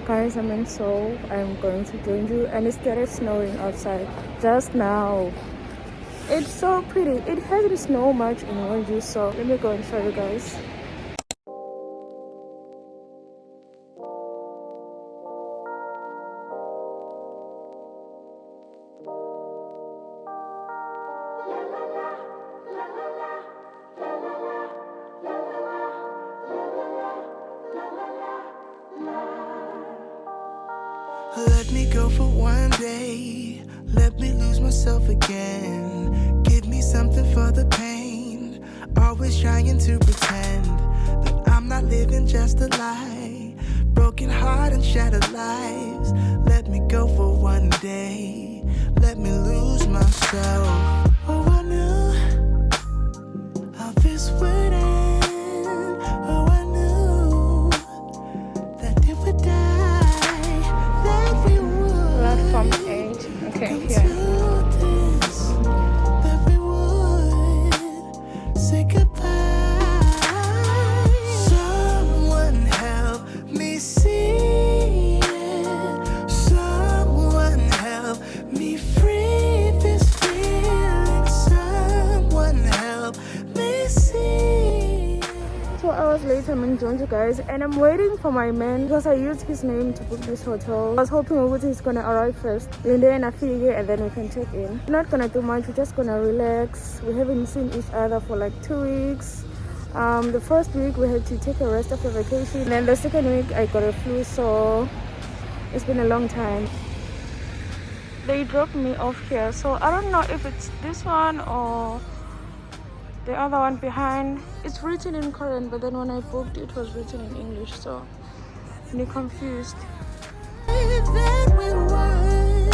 Guys, I'm in Seoul. I'm going to Jeonju and it started snowing outside just now. It's so pretty. It hasn't snowed much in Jeonju, so let me go and show you guys. Let me go for one day. Let me lose myself again. Give me something for the pain. Always trying to pretend that I'm not living just a lie. Broken heart and shattered lives. Let me go for one day. Let me lose myself. Oh, I knew how this would end. Oh, I knew that it would die. That we would. Platform 8. Okay, here. That we would say goodbye. Someone help me see it. Someone help me free this feeling. Someone help me see it. 2 hours later, I'm in Jeonju, guys, and I'm waiting for my man because I used his name to book this hotel. I was hoping he's gonna arrive first, Linda and Afige, and then we can check in. We're not gonna do much. We're just gonna relax. We haven't seen each other for like 2 weeks. The first week we had to take a rest after vacation, and then the second week I got a flu, so it's been a long time. They dropped me off here, so I don't know if it's this one or the other one behind. It's written in Korean, but then when I booked it was written in English, so I'm confused. That we would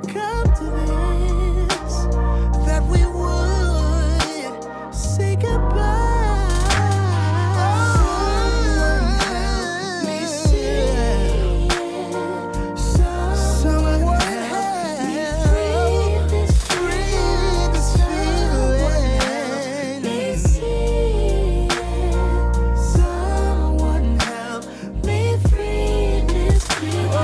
come to this. That we would say goodbye. Someone help me see it. Someone help me free this feeling. Someone help me free this feeling.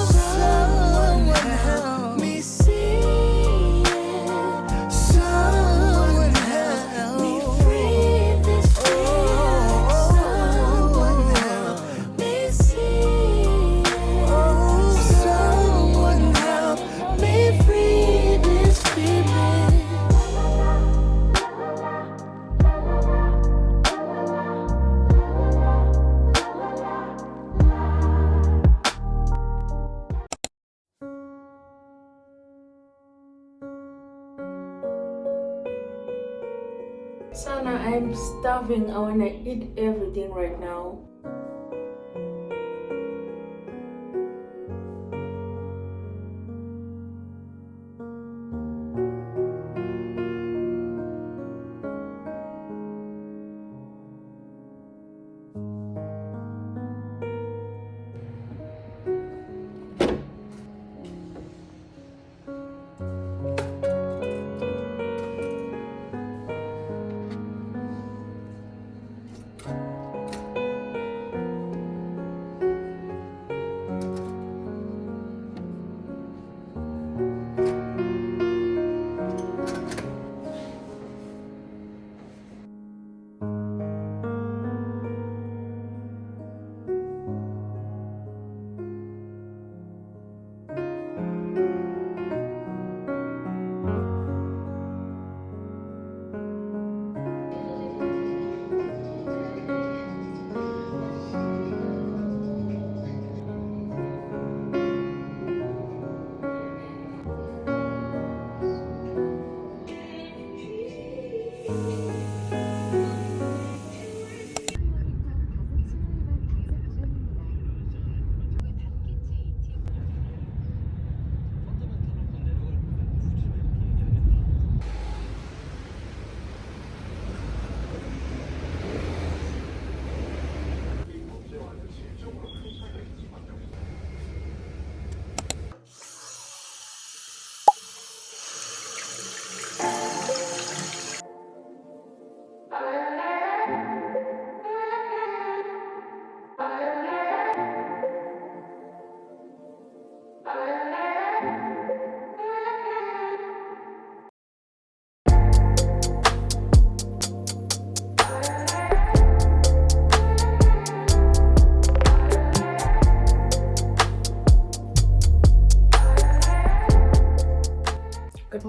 Someone help me see it. Someone help me free this feeling. Someone help me see it. Someone help me free this feeling. Sana, I'm starving. I wanna eat everything right now.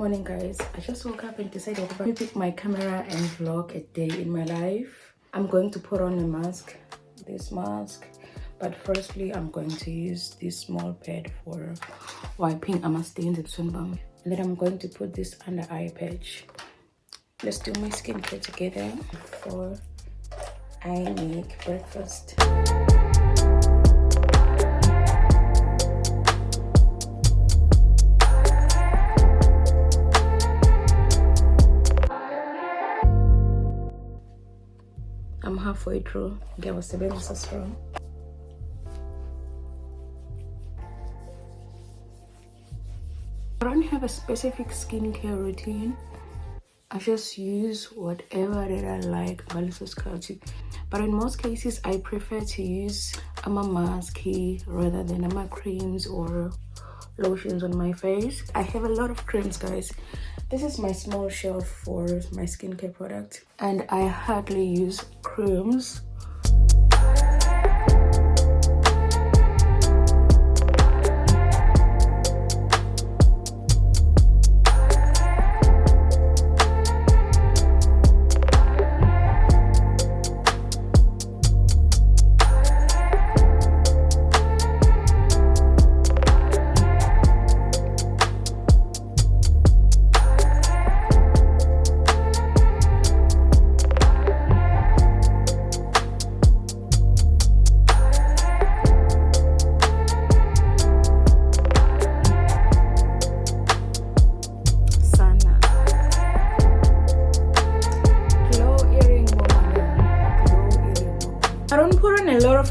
morning, guys. I just woke up and decided to pick my camera and vlog a day in my life. I'm going to put on a mask, this mask, but firstly I'm going to use this small pad for wiping ama stains at sunbum, and then I'm going to put this under eye patch. Let's do my skincare together before I make breakfast. I'm halfway through. I was a bit strong. I don't have a specific skincare routine. I just use whatever that I like. But in most cases, I prefer to use a mask rather than creams or lotions on my face. I have a lot of creams, guys. This is my small shelf for my skincare products, and I hardly use creams.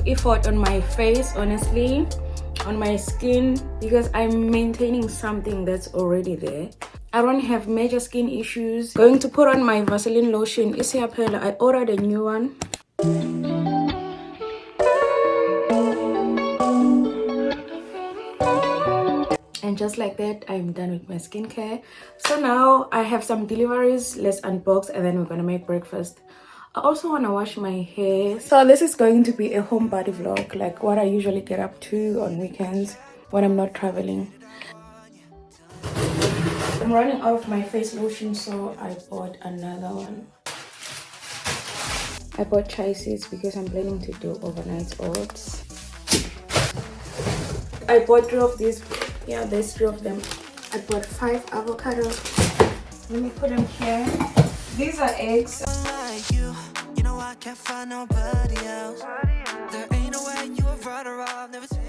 Effort on my face, honestly, on my skin, because I'm maintaining something that's already there. I don't have major skin issues. Going to put on my Vaseline lotion. I ordered a new one. And just like that, I'm done with my skincare. So now I have some deliveries. Let's unbox and then we're gonna make breakfast. I also want to wash my hair. So this is going to be a home party vlog, like what I usually get up to on weekends when I'm not traveling. I'm running out of my face lotion, so I bought another one. I bought chai seeds because I'm planning to do overnight oats. I bought 3 of these. Yeah, there's 3 of them. I bought 5 avocados. Let me put them here. These are eggs. You know I can't find nobody else. There ain't no way you have right or I'll never take.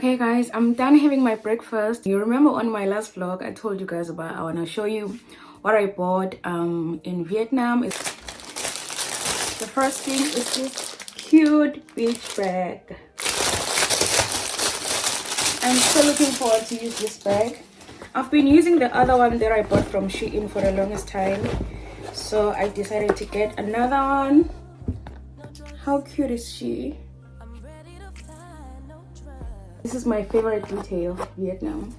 Okay guys, I'm done having my breakfast. You remember on my last vlog I told you guys about, I want to show you what I bought in Vietnam. The first thing is this cute beach bag. I'm still looking forward to use this bag. I've been using the other one that I bought from Shein for the longest time, so I decided to get another one. How cute is she? This is my favorite detail, Vietnam,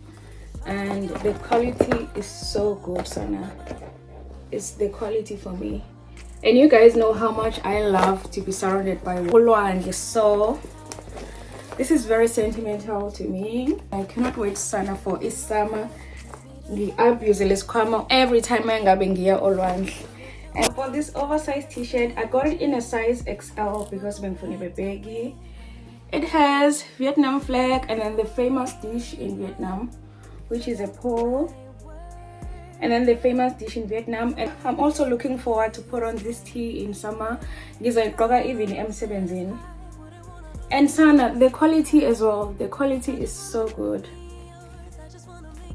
and the quality is so good, Sana. It's the quality for me. And you guys know how much I love to be surrounded by Wolwan, so this is very sentimental to me. I cannot wait, Sana, for this summer. The abuse come every time I go ngiya olwandle. And for this oversized t-shirt, I got it in a size XL because bengifuna bebegi. It has Vietnam flag and then the famous dish in Vietnam, which is a pole. And then the famous dish in Vietnam. And I'm also looking forward to put on this tee in summer. Ngizayigqoka even emsebenzini. And Sana, the quality as well. The quality is so good.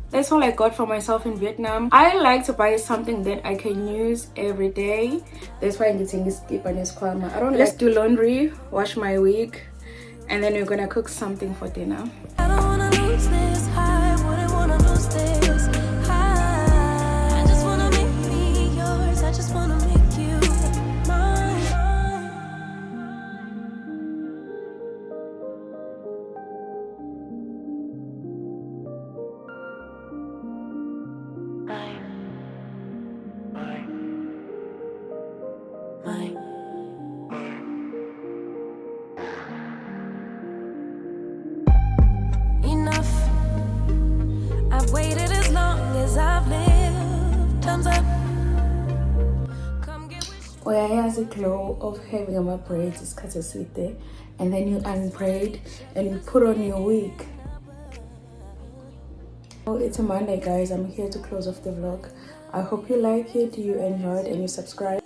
That's all I got for myself in Vietnam. I like to buy something that I can use every day. That's why I'm getting this skip and this kwama. I don't like to do laundry, wash my wig, and then we're gonna cook something for dinner. I don't wanna lose this high, wouldn't wanna lose this high. I just wanna make me yours, I just wanna make you mine. Mine. Enough. I've waited as long as I've lived. Time's up. Come get with Oh yeah, here's the glow of having my braids. It's cut sweet there, and then you unbraid and you put on your wig. Oh, it's a Monday, guys. I'm here to close off the vlog. I hope you like it, you enjoyed, and you subscribe.